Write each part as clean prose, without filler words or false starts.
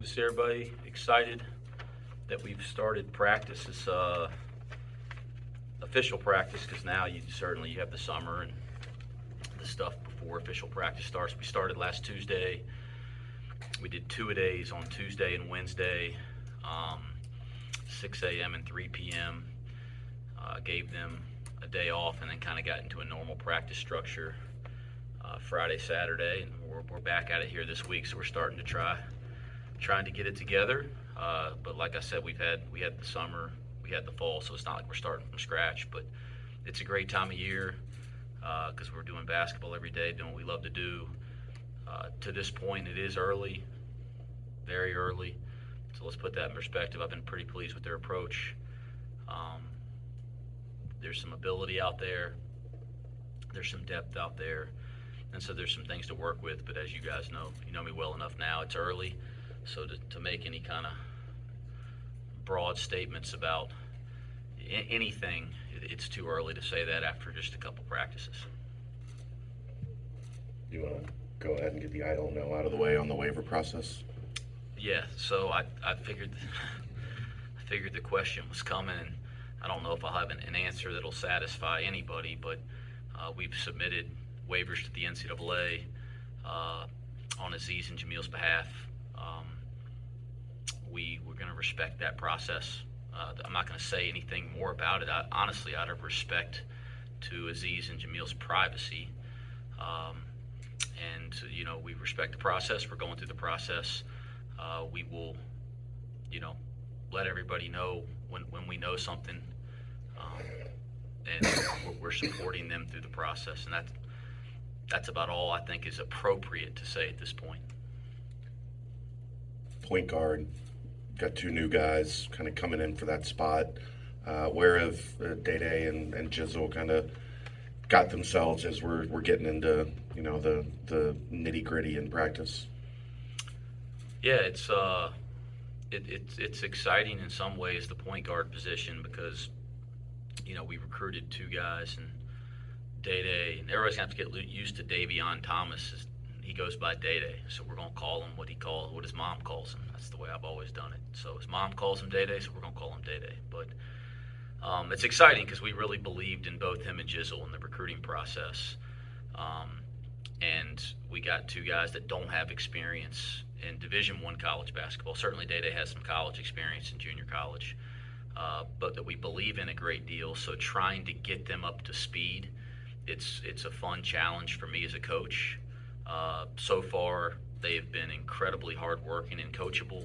Is everybody excited that we've started practice? It's official practice because now you have the summer and the stuff before official practice starts. We started last Tuesday. We did 2-a-days on Tuesday and Wednesday, 6 a.m. and 3 p.m. Gave them a day off and then kind of got into a normal practice structure Friday, Saturday, and we're back at it here this week. So we're starting to trying to get it together. But like I said, we had the summer, we had the fall, so it's not like we're starting from scratch. But it's a great time of year because we're doing basketball every day, doing what we love to do. To this point, it is early, very early. So let's put that in perspective. I've been pretty pleased with their approach. There's some ability out there. There's some depth out there. And so there's some things to work with. But as you guys know, you know me well enough now, it's early. So to make any kind of broad statements about anything, it's too early to say that after just a couple practices. You want to go ahead and get the I don't know out of the way on the waiver process? Yeah, so I figured the question was coming, and I don't know if I'll have an answer that'll satisfy anybody, but we've submitted waivers to the NCAA on Aziz and Jamil's behalf. We're going to respect that process. I'm not going to say anything more about it. Honestly, out of respect to Aziz and Jamil's privacy. And, we respect the process. We're going through the process. We will, let everybody know when we know something. And we're supporting them through the process. And that's about all I think is appropriate to say at this point. Point guard, got two new guys kind of coming in for that spot. Where have Day and Jizzle kind of got themselves as we're getting into the nitty gritty in practice? Yeah, it's exciting in some ways, the point guard position, because we recruited two guys, and Day and everybody's gonna have to get used to Davion Thomas. He goes by Day, so we're gonna call him what his mom calls him. That's the way I've always done it. So his mom calls him Day, so we're gonna call him Day. But it's exciting because we really believed in both him and Jizzle in the recruiting process, and we got two guys that don't have experience in Division I college basketball. Certainly Day has some college experience in junior college, but that we believe in a great deal. So trying to get them up to speed, it's a fun challenge for me as a coach. So far, they have been incredibly hardworking and coachable.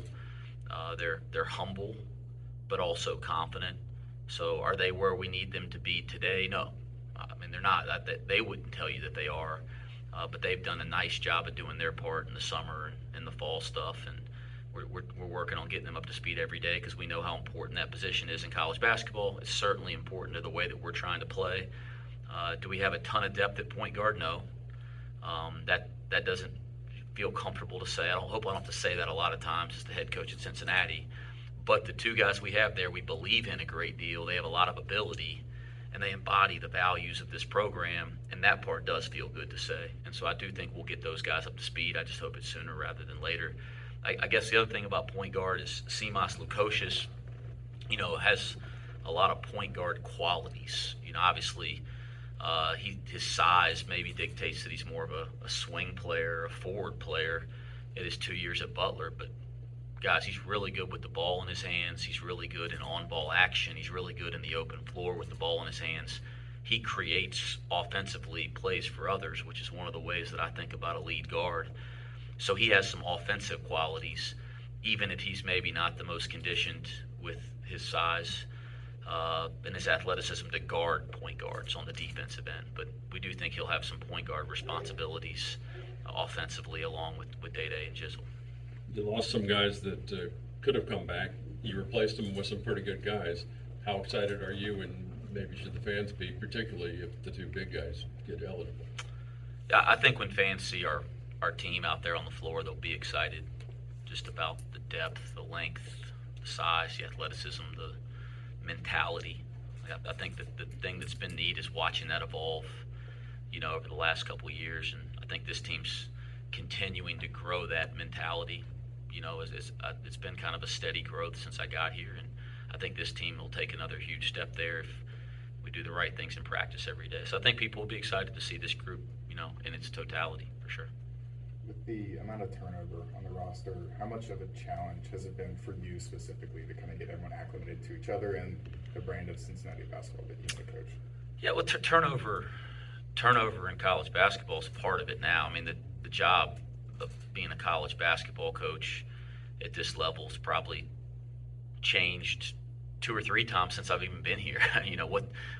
They're humble, but also confident. So are they where we need them to be today? No. I mean, they're not. They wouldn't tell you that they are, but they've done a nice job of doing their part in the summer and the fall stuff, and we're working on getting them up to speed every day because we know how important that position is in college basketball. It's certainly important to the way that we're trying to play. Do we have a ton of depth at point guard? No. That doesn't feel comfortable to say. I don't have to say that a lot of times as the head coach at Cincinnati. But the two guys we have there, we believe in a great deal. They have a lot of ability, and they embody the values of this program, and that part does feel good to say. And so I do think we'll get those guys up to speed. I just hope it's sooner rather than later. I guess the other thing about point guard is Simas Lukosius, has a lot of point guard qualities. Obviously, his size maybe dictates that he's more of a swing player, a forward player in his 2 years at Butler. But, guys, he's really good with the ball in his hands. He's really good in on-ball action. He's really good in the open floor with the ball in his hands. He creates offensively plays for others, which is one of the ways that I think about a lead guard. So he has some offensive qualities, even if he's maybe not the most conditioned with his size and his athleticism to guard point guards on the defensive end. But we do think he'll have some point guard responsibilities offensively along with Day and Jizzle. You lost some guys that could have come back. You replaced them with some pretty good guys. How excited are you, and maybe should the fans be, particularly if the two big guys get eligible? Yeah, I think when fans see our team out there on the floor, they'll be excited just about the depth, the length, the size, the athleticism, the mentality. I think that the thing that's been neat is watching that evolve, over the last couple of years. And I think this team's continuing to grow that mentality. It's been kind of a steady growth since I got here, and I think this team will take another huge step there if we do the right things in practice every day. So I think people will be excited to see this group, in its totality for sure. With the amount of turnover on the roster, how much of a challenge has it been for you specifically to kind of get everyone acclimated to each other and the brand of Cincinnati basketball that you want to coach? Yeah, well, turnover in college basketball is part of it now. I mean, the job of being a college basketball coach at this level has probably changed 2 or 3 times since I've even been here.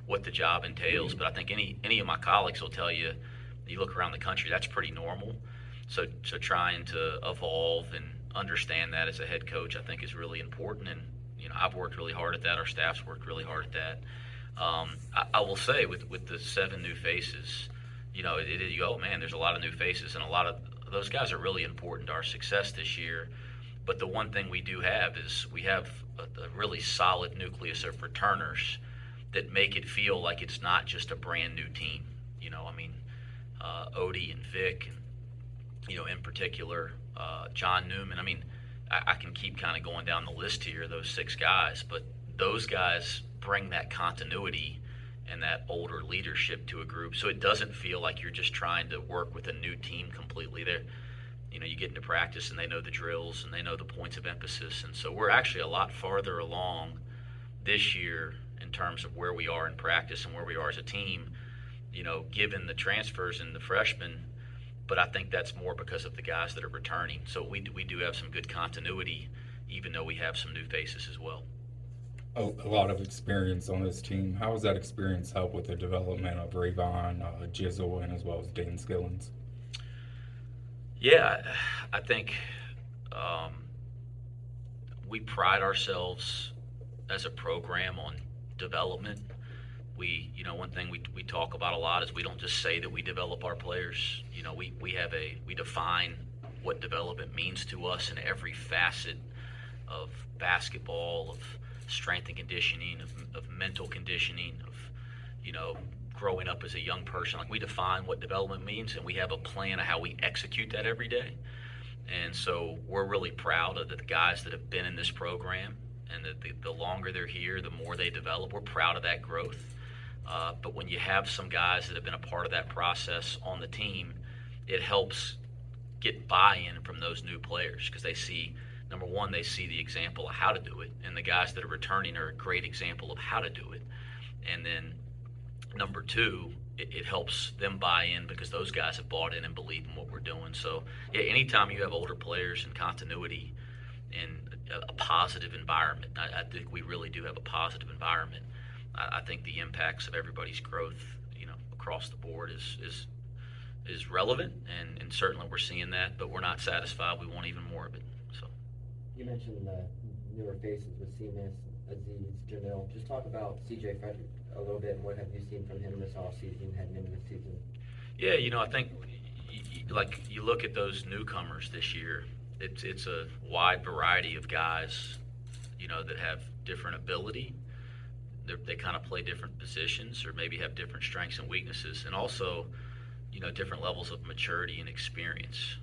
What the job entails. But I think any of my colleagues will tell you, you look around the country, that's pretty normal. So trying to evolve and understand that as a head coach, I think is really important. And I've worked really hard at that. Our staff's worked really hard at that. I will say with the 7 new faces, you go, man, there's a lot of new faces, and a lot of those guys are really important to our success this year. But the one thing we do have is we have a really solid nucleus of returners that make it feel like it's not just a brand new team. Odie and Vic, and in particular, John Newman. I can keep kind of going down the list here, those 6 guys, but those guys bring that continuity and that older leadership to a group, so it doesn't feel like you're just trying to work with a new team completely. You get into practice and they know the drills and they know the points of emphasis, and so we're actually a lot farther along this year in terms of where we are in practice and where we are as a team, given the transfers and the freshmen. But I think that's more because of the guys that are returning. So we do have some good continuity, even though we have some new faces as well. A lot of experience on this team. How has that experience helped with the development of Rayvon, Jizzle, and as well as Dan Skillins? Yeah, I think we pride ourselves as a program on development. One thing we talk about a lot is we don't just say that we develop our players. We define what development means to us in every facet of basketball, of strength and conditioning, of mental conditioning, of growing up as a young person. Like, we define what development means, and we have a plan of how we execute that every day. And so we're really proud of the guys that have been in this program, and that the longer they're here, the more they develop. We're proud of that growth. But when you have some guys that have been a part of that process on the team, it helps get buy-in from those new players, because they see, number one, they see the example of how to do it, and the guys that are returning are a great example of how to do it. And then number two, it helps them buy in because those guys have bought in and believe in what we're doing. So yeah, anytime you have older players and continuity in a positive environment, I think we really do have a positive environment. I think the impacts of everybody's growth, across the board is relevant, and certainly we're seeing that, but we're not satisfied. We want even more of it. So you mentioned the newer faces with Seamus, Aziz, Jamil. Just talk about C.J. Frederick a little bit, and what have you seen from him this offseason, heading into the season? Yeah, I think you look at those newcomers this year, it's a wide variety of guys, that have different ability. They kind of play different positions, or maybe have different strengths and weaknesses, and also, different levels of maturity and experience.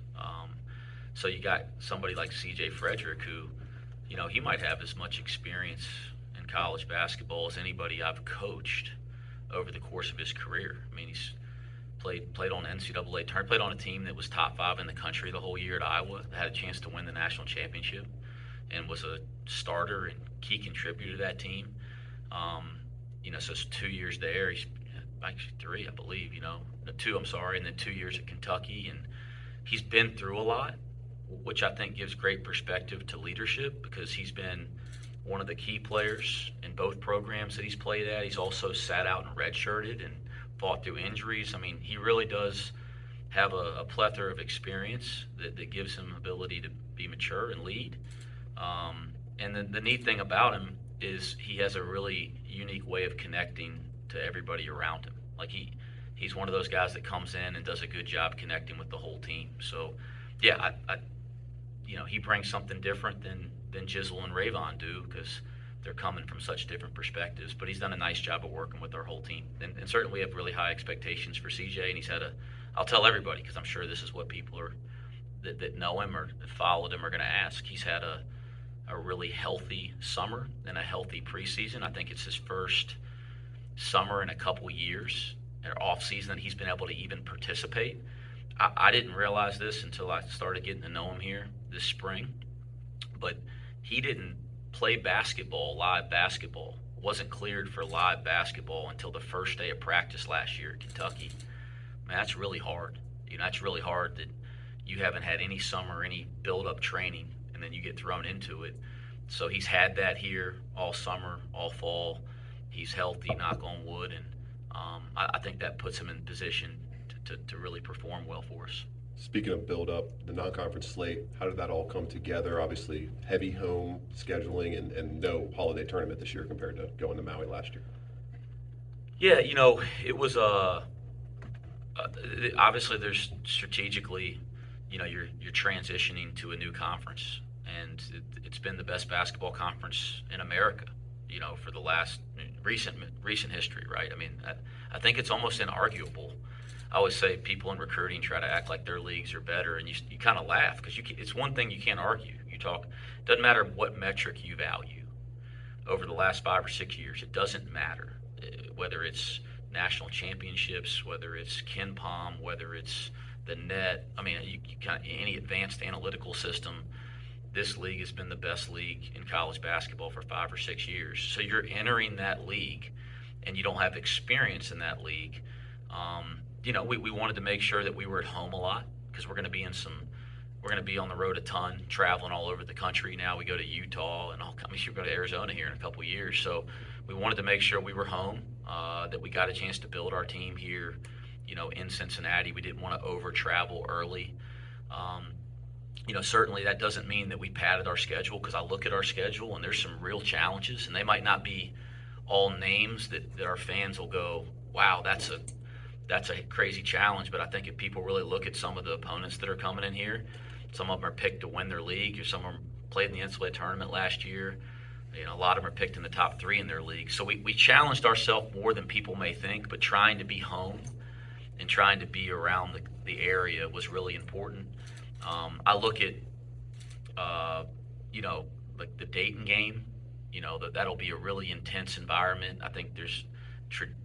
So you got somebody like C.J. Frederick, who, he might have as much experience in college basketball as anybody I've coached over the course of his career. I mean, he's played on NCAA tournament, played on a team that was top 5 in the country the whole year at Iowa, had a chance to win the national championship, and was a starter and key contributor to that team. So it's 2 years there. He's actually 3, I believe. 2, I'm sorry, and then 2 years at Kentucky, and he's been through a lot, which I think gives great perspective to leadership, because he's been one of the key players in both programs that he's played at. He's also sat out and redshirted and fought through injuries. I mean, he really does have a plethora of experience that gives him ability to be mature and lead. And the neat thing about him is he has a really unique way of connecting to everybody around him. Like, he's one of those guys that comes in and does a good job connecting with the whole team. So yeah, he brings something different than Jizzle and Rayvon do, because they're coming from such different perspectives. But he's done a nice job of working with our whole team. And certainly we have really high expectations for CJ, and I'll tell everybody, because I'm sure this is what people are that know him or followed him are going to ask. He's had a really healthy summer and a healthy preseason. I think it's his first summer in a couple years, or off season, that he's been able to even participate. I didn't realize this until I started getting to know him here this spring, but he didn't play basketball, live basketball, wasn't cleared for live basketball until the first day of practice last year at Kentucky. Man, that's really hard. That's really hard that you haven't had any summer, any build-up training, and then you get thrown into it. So he's had that here all summer, all fall. He's healthy, knock on wood, and I think that puts him in position to really perform well for us. Speaking of build up, the non-conference slate, how did that all come together? Obviously, heavy home scheduling and no holiday tournament this year compared to going to Maui last year. Yeah, it was obviously there's strategically, you're transitioning to a new conference, and it's been the best basketball conference in America, for the last recent history, right? I mean, I think it's almost inarguable. I always say people in recruiting try to act like their leagues are better, and you kind of laugh because it's one thing you can't argue. Doesn't matter what metric you value over the last 5 or 6 years. It doesn't matter whether it's national championships, whether it's KenPom, whether it's the net. I mean, you any advanced analytical system. This league has been the best league in college basketball for 5 or 6 years. So you're entering that league, and you don't have experience in that league. We wanted to make sure that we were at home a lot because we're going to be on the road a ton, traveling all over the country. Now we go to Utah, and we'll go to Arizona here in a couple of years. So we wanted to make sure we were home, that we got a chance to build our team here, in Cincinnati. We didn't want to over travel early. Certainly that doesn't mean that we padded our schedule, because I look at our schedule and there's some real challenges, and they might not be all names that our fans will go, wow, that's a crazy challenge. But I think if people really look at some of the opponents that are coming in here, some of them are picked to win their league, or some of them played in the NCAA tournament last year. A lot of them are picked in the top 3 in their league. So we challenged ourselves more than people may think, but trying to be home and trying to be around the area was really important. I look at, like the Dayton game, that'll be a really intense environment. I think there's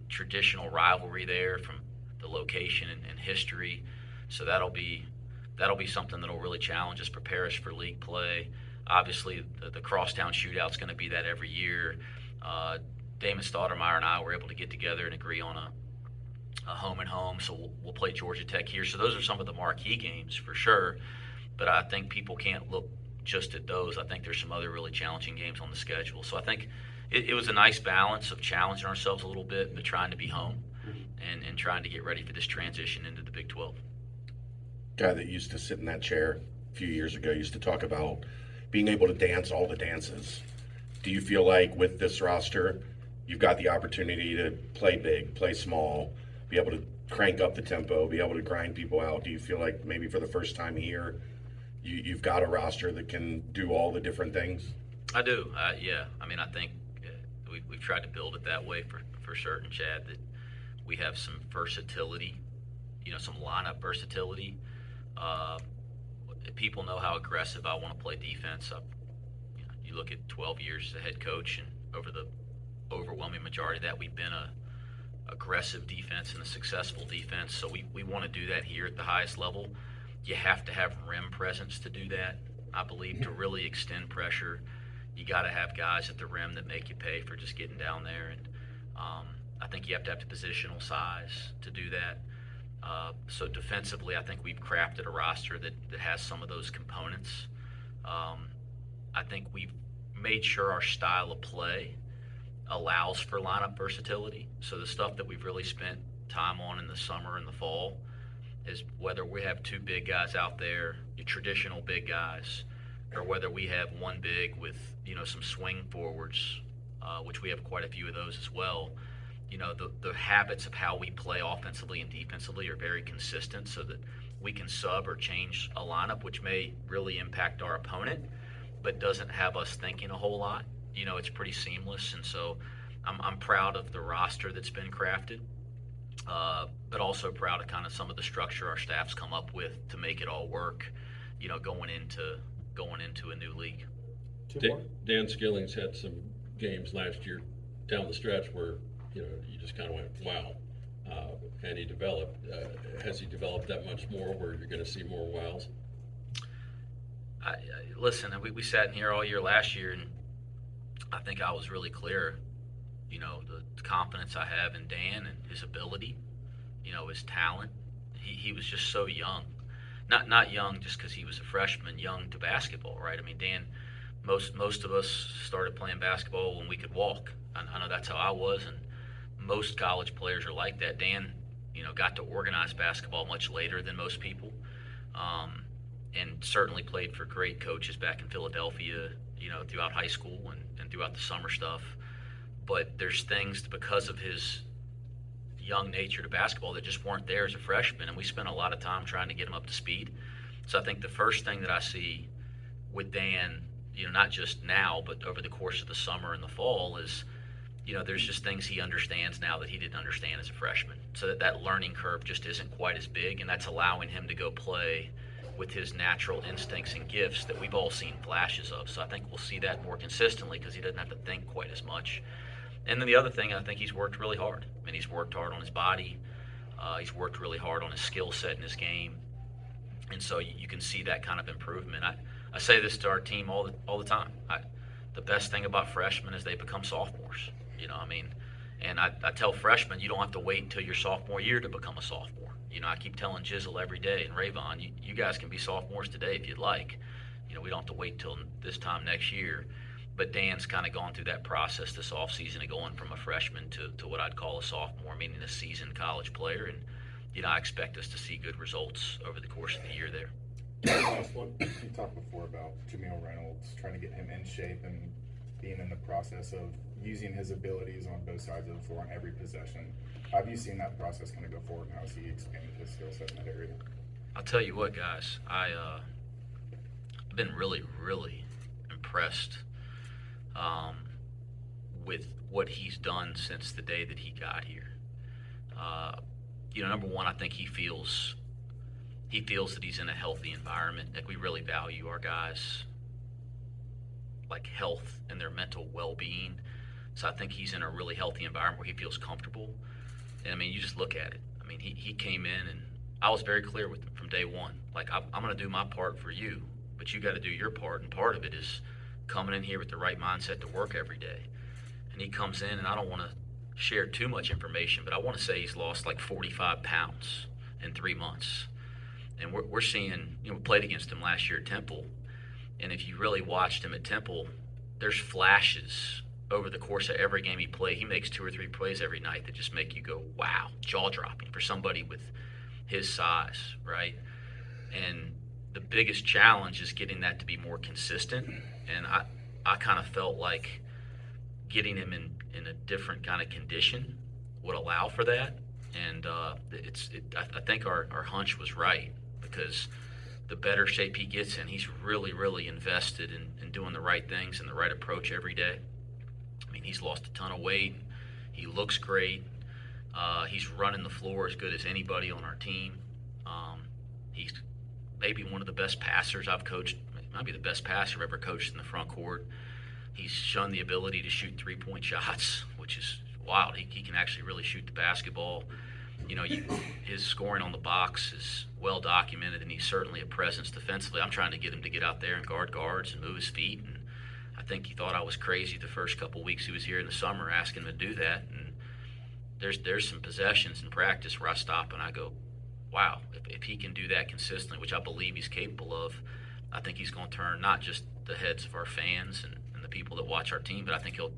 traditional rivalry there from the location and history. So that'll be something that'll really challenge us, prepare us for league play. Obviously, the crosstown shootout's going to be that every year. Damon Stoudemire and I were able to get together and agree on a home and home, so we'll play Georgia Tech here. So those are some of the marquee games for sure. But I think people can't look just at those. I think there's some other really challenging games on the schedule. So I think it was a nice balance of challenging ourselves a little bit, but trying to be home and trying to get ready for this transition into the Big 12. Guy that used to sit in that chair a few years ago used to talk about being able to dance all the dances. Do you feel like with this roster, you've got the opportunity to play big, play small, be able to crank up the tempo, be able to grind people out? Do you feel like maybe for the first time here, you've got a roster that can do all the different things? I do. Yeah. I mean, I think we've tried to build it that way for certain, Chad, that we have some versatility, some lineup versatility. People know how aggressive I want to play defense. You look at 12 years as a head coach, and over the overwhelming majority of that, we've been a aggressive defense and a successful defense. So we want to do that here at the highest level. You have to have rim presence to do that. I believe to really extend pressure, you got to have guys at the rim that make you pay for just getting down there. And I think you have to have the positional size to do that. So defensively, I think we've crafted a roster that has some of those components. I think we've made sure our style of play allows for lineup versatility. So the stuff that we've really spent time on in the summer and the fall is whether we have 2 big guys out there, your traditional big guys, or whether we have one big with some swing forwards, which we have quite a few of those as well. The habits of how we play offensively and defensively are very consistent, so that we can sub or change a lineup, which may really impact our opponent, but doesn't have us thinking a whole lot. It's pretty seamless, and so I'm proud of the roster that's been crafted, but also proud of kind of some of the structure our staff's come up with to make it all work. going into a new league. Dan Skilling's had some games last year down the stretch where, you just kind of went, wow. And he developed. Has he developed that much more where you're going to see more wows? Listen, we sat in here all year last year, and I think I was really clear, the confidence I have in Dan and his ability, his talent. He was just so young. Not young just because he was a freshman, young to basketball, right? I mean, Dan, most of us started playing basketball when we could walk. I know that's how I was, and most college players are like that. Dan, got to organize basketball much later than most people, and certainly played for great coaches back in Philadelphia, throughout high school and throughout the summer stuff. But there's things because of his young nature to basketball that just weren't there as a freshman, and we spent a lot of time trying to get him up to speed. So I think the first thing that I see with Dan, not just now, but over the course of the summer and the fall is, there's just things he understands now that he didn't understand as a freshman. So that learning curve just isn't quite as big, and that's allowing him to go play with his natural instincts and gifts that we've all seen flashes of. So I think we'll see that more consistently because he doesn't have to think quite as much. And then the other thing, I think he's worked really hard. I mean, he's worked hard on his body. He's worked really hard on his skill set in his game. And so you can see that kind of improvement. I say this to our team all the time. The best thing about freshmen is they become sophomores. And I tell freshmen, you don't have to wait until your sophomore year to become a sophomore. I keep telling Jizzle every day and Rayvon, you guys can be sophomores today if you'd like. We don't have to wait until this time next year. But Dan's kind of gone through that process this offseason of going from a freshman to what I'd call a sophomore, meaning a seasoned college player. And, I expect us to see good results over the course of the year there. Last one. You talked before about Jameel Reynolds, trying to get him in shape and being in the process of using his abilities on both sides of the floor on every possession. Have you seen that process kind of go forward, and how has he expanded his skill set in that area? I'll tell you what, guys, I've been really, really impressed with what he's done since the day that he got here. Number one, I think he feels that he's in a healthy environment. Like, we really value our guys' health and their mental well-being. So I think he's in a really healthy environment where he feels comfortable. And I mean, you just look at it. I mean, he came in, and I was very clear with him from day one. I'm going to do my part for you, but you got to do your part. And part of it is coming in here with the right mindset to work every day. And he comes in, and I don't want to share too much information, but I want to say he's lost 45 pounds in 3 months. And we're seeing, we played against him last year at Temple. And if you really watched him at Temple, there's flashes over the course of every game he played. He makes 2 or 3 plays every night that just make you go, wow, jaw-dropping for somebody with his size, right? And the biggest challenge is getting that to be more consistent. And I kind of felt like getting him in a different kind of condition would allow for that. And I think our hunch was right, because the better shape he gets in, he's really, really invested in doing the right things and the right approach every day. I mean, he's lost a ton of weight. He looks great. He's running the floor as good as anybody on our team. He's maybe one of the best passers I've coached. Might be the best passer I've ever coached in the front court. He's shown the ability to shoot 3-point shots, which is wild. He can actually really shoot the basketball. His scoring on the box is well documented, and he's certainly a presence defensively. I'm trying to get him to get out there and guard guards and move his feet, and I think he thought I was crazy the first couple weeks he was here in the summer asking him to do that. And there's some possessions in practice where I stop and I go, wow, if he can do that consistently, which I believe he's capable of, I think he's going to turn not just the heads of our fans and the people that watch our team, but I think he'll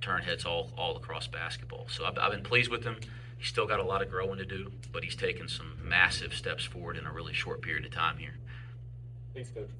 turn heads all across basketball. So I've been pleased with him. He's still got a lot of growing to do, but he's taken some massive steps forward in a really short period of time here. Thanks, Coach.